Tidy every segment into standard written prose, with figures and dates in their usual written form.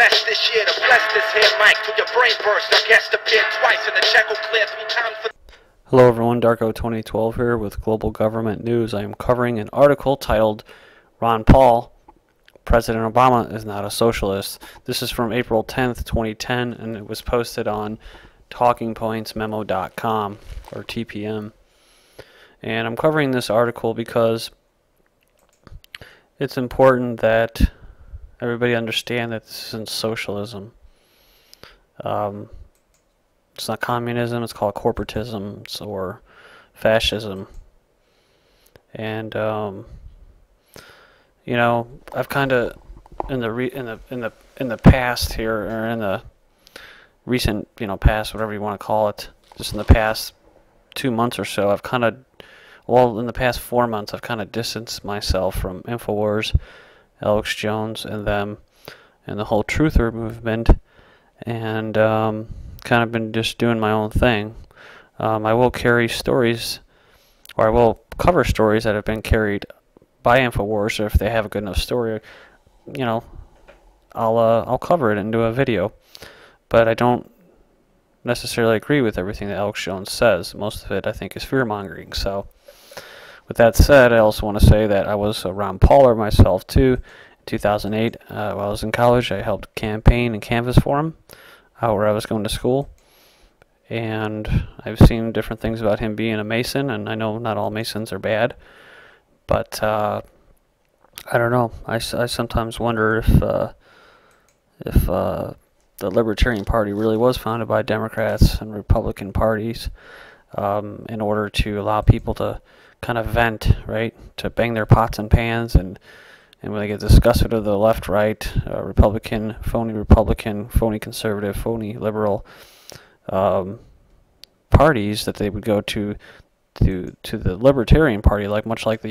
best this year to bless this here mic till your brain burst. Our guest appeared twice and the check will clear 3 times for... Hello everyone, Darko2012 here with Global Government News. I am covering an article titled Ron Paul, President Obama is not a socialist. This is from April 10th, 2010, and it was posted on TalkingPointsMemo.com or TPM. And I'm covering this article because it's important that everybody understand that this isn't socialism. It's not communism, it's called corporatism or fascism. And you know, I've kind of in the past here, or in the recent, past, whatever you want to call it, just in the past 2 months or so, I've kind of, well, in the past 4 months, I've kind of distanced myself from InfoWars, Alex Jones, and them, and the whole truther movement, and kind of been just doing my own thing. I will carry stories, or I will cover stories that have been carried by InfoWars, or if they have a good enough story, I'll cover it and do a video. But I don't necessarily agree with everything that Alex Jones says. Most of it, I think, is fear-mongering. So, with that said, I also want to say that I was a Ron Pauler myself, too. In 2008, while I was in college, I helped campaign and canvass for him where I was going to school. And I've seen different things about him being a Mason, and I know not all Masons are bad. But I don't know. I sometimes wonder if the Libertarian Party really was founded by Democrats and Republican parties in order to allow people to kind of vent, right? To bang their pots and pans, and when they get disgusted with the left, right, Republican, phony conservative, phony liberal parties, that they would go to the Libertarian Party, much like the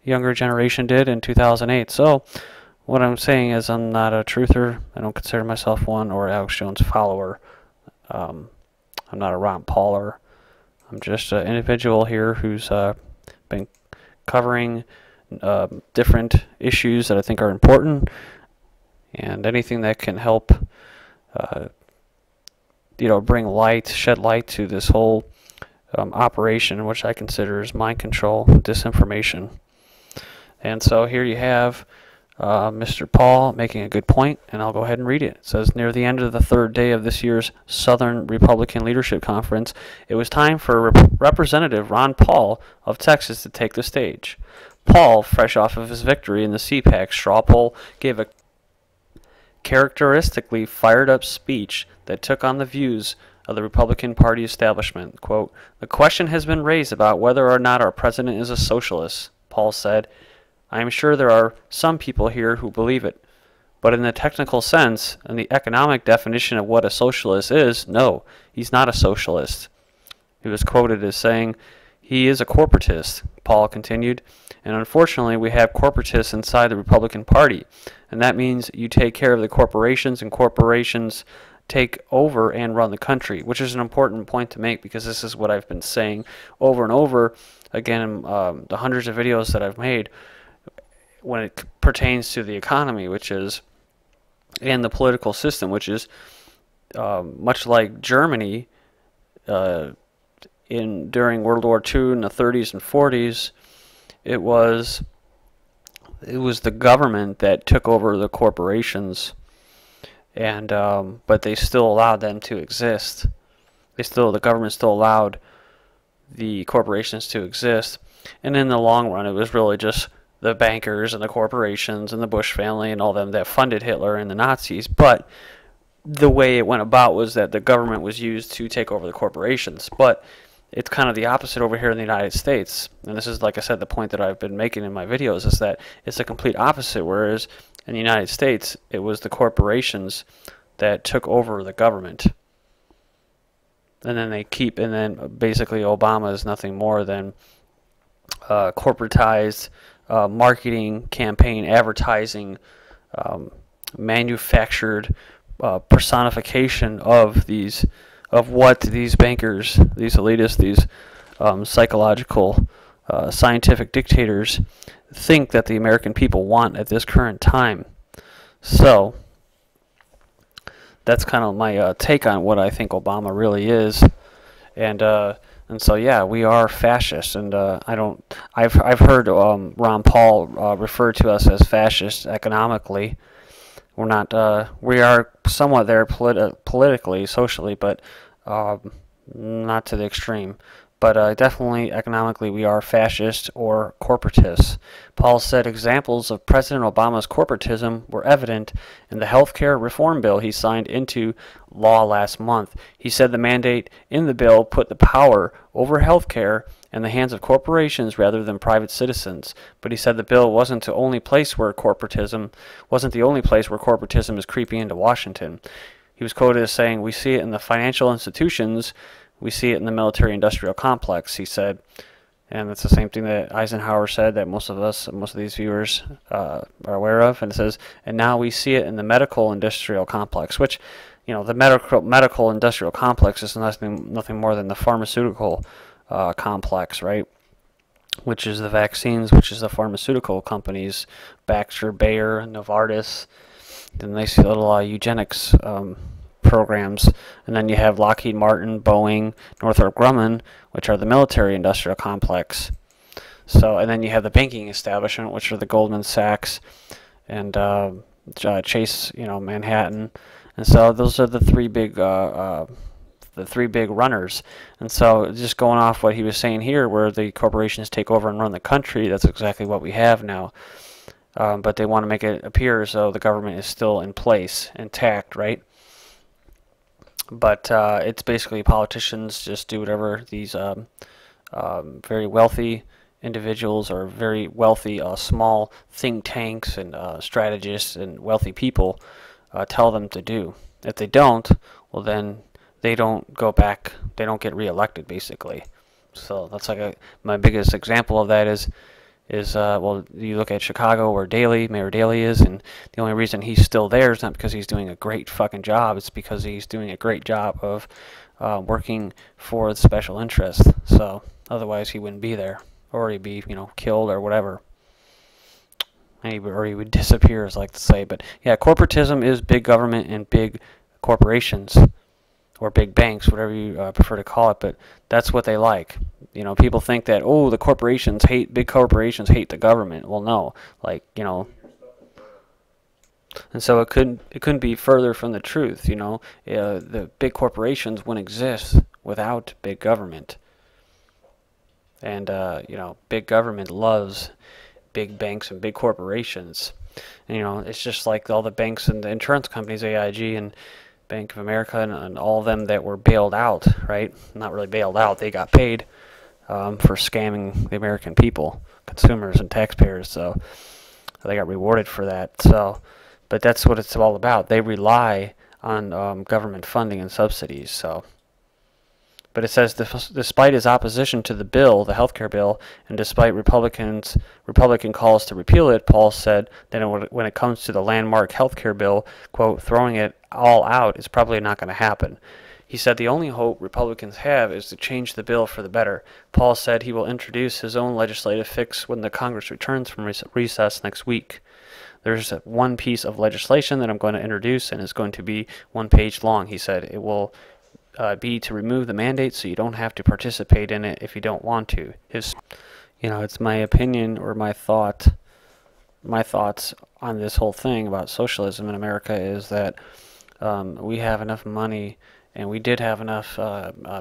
younger generation did in 2008. So what I'm saying is, I'm not a truther. I don't consider myself one, or Alex Jones follower. I'm not a Ron Pauler. I'm just an individual here who's been covering different issues that I think are important, and anything that can help shed light to this whole operation, which I consider is mind control, disinformation. And so here you have Mr. Paul making a good point, and I'll go ahead and read it. It says, near the end of the third day of this year's Southern Republican Leadership Conference, it was time for Representative Ron Paul of Texas to take the stage. Paul, fresh off of his victory in the CPAC straw poll, gave a characteristically fired-up speech that took on the views of the Republican Party establishment. Quote, "The question has been raised about whether or not our president is a socialist," Paul said. "I am sure there are some people here who believe it. But in the technical sense, and the economic definition of what a socialist is, no, he's not a socialist." He was quoted as saying, "He is a corporatist," Paul continued, "and unfortunately we have corporatists inside the Republican Party, and that means you take care of the corporations, and corporations take over and run the country," which is an important point to make, because this is what I've been saying over and over again in the hundreds of videos that I've made when it pertains to the economy, which is, and the political system, which is much like Germany during World War II in the 30s and 40s. It was the government that took over the corporations, and but they still allowed them to exist. The government still allowed the corporations to exist, and in the long run, it was really just the bankers and the corporations and the Bush family and all them that funded Hitler and the Nazis. But the way it went about was that the government was used to take over the corporations. But it's kind of the opposite over here in the United States. And this is, like I said, the point that I've been making in my videos, is that it's the complete opposite. Whereas in the United States, it was the corporations that took over the government. And then basically Obama is nothing more than corporatized marketing campaign, advertising, manufactured personification of what these bankers, these elitists, these psychological, scientific dictators think that the American people want at this current time. So that's kind of my take on what I think Obama really is. And so yeah, we are fascists, and I've heard Ron Paul refer to us as fascists economically. We're not. We are somewhat there politically, socially, but not to the extreme. But definitely economically, we are fascist or corporatists. Paul said examples of President Obama's corporatism were evident in the healthcare reform bill he signed into law last month. He said the mandate in the bill put the power over healthcare in the hands of corporations rather than private citizens. But he said the bill wasn't the only place where corporatism is creeping into Washington. He was quoted as saying, "We see it in the financial institutions. We see it in the military-industrial complex," he said. And that's the same thing that Eisenhower said that most of these viewers are aware of. And it says, and now we see it in the medical-industrial complex, which, you know, the medical-industrial complex is nothing more than the pharmaceutical complex, right? Which is the vaccines, which is the pharmaceutical companies, Baxter, Bayer, Novartis, the nice little eugenics programs, and then you have Lockheed Martin, Boeing, Northrop Grumman, which are the military-industrial complex. So, and then you have the banking establishment, which are the Goldman Sachs and Chase, you know, Manhattan, and so those are the three big runners. And so, just going off what he was saying here, where the corporations take over and run the country, that's exactly what we have now. But they want to make it appear as though the government is still in place, intact, right? But it's basically politicians just do whatever these very wealthy individuals or very wealthy small think tanks and strategists and wealthy people tell them to do. If they don't, well then they don't go back, they don't get reelected basically. So that's like my biggest example of that is well, you look at Chicago where Mayor Daley is, and the only reason he's still there is not because he's doing a great fucking job, it's because he's doing a great job of working for the special interest. So otherwise he wouldn't be there, or he'd be, you know, killed or whatever. Or he would disappear, as I like to say. But yeah, corporatism is big government and big corporations, or big banks, whatever you prefer to call it, but that's what they like. You know, people think that, oh, big corporations hate the government. Well, no, like, you know, and so it couldn't be further from the truth. You know, the big corporations wouldn't exist without big government, and you know, big government loves big banks and big corporations. And, you know, it's just like all the banks and the insurance companies, AIG and Bank of America and all of them that were bailed out, right? Not really bailed out, they got paid for scamming the American people, consumers and taxpayers, so they got rewarded for that. So, but that's what it's all about. They rely on government funding and subsidies. So, but it says, despite his opposition to the bill, the healthcare bill, and despite Republican calls to repeal it, Paul said that when it comes to the landmark healthcare bill, quote, throwing it all out is probably not going to happen. He said the only hope Republicans have is to change the bill for the better. Paul said he will introduce his own legislative fix when the Congress returns from recess next week. There's one piece of legislation that I'm going to introduce, and it's going to be 1 page long. He said it will be to remove the mandate so you don't have to participate in it if you don't want to. You know, it's my opinion or my thoughts on this whole thing about socialism in America is that we have enough money, and we did have enough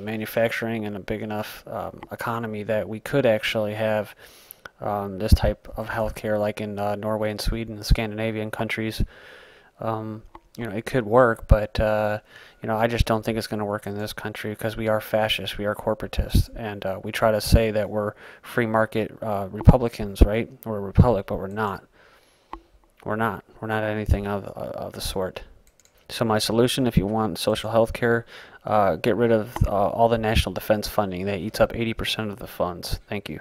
manufacturing and a big enough economy that we could actually have this type of healthcare, like in Norway and Sweden, the Scandinavian countries. You know, it could work, but you know, I just don't think it's going to work in this country because we are fascists, we are corporatists, and we try to say that we're free market Republicans, right? We're a republic, but we're not. We're not anything of the sort. So my solution, if you want social health care, get rid of all the national defense funding. That eats up 80% of the funds. Thank you.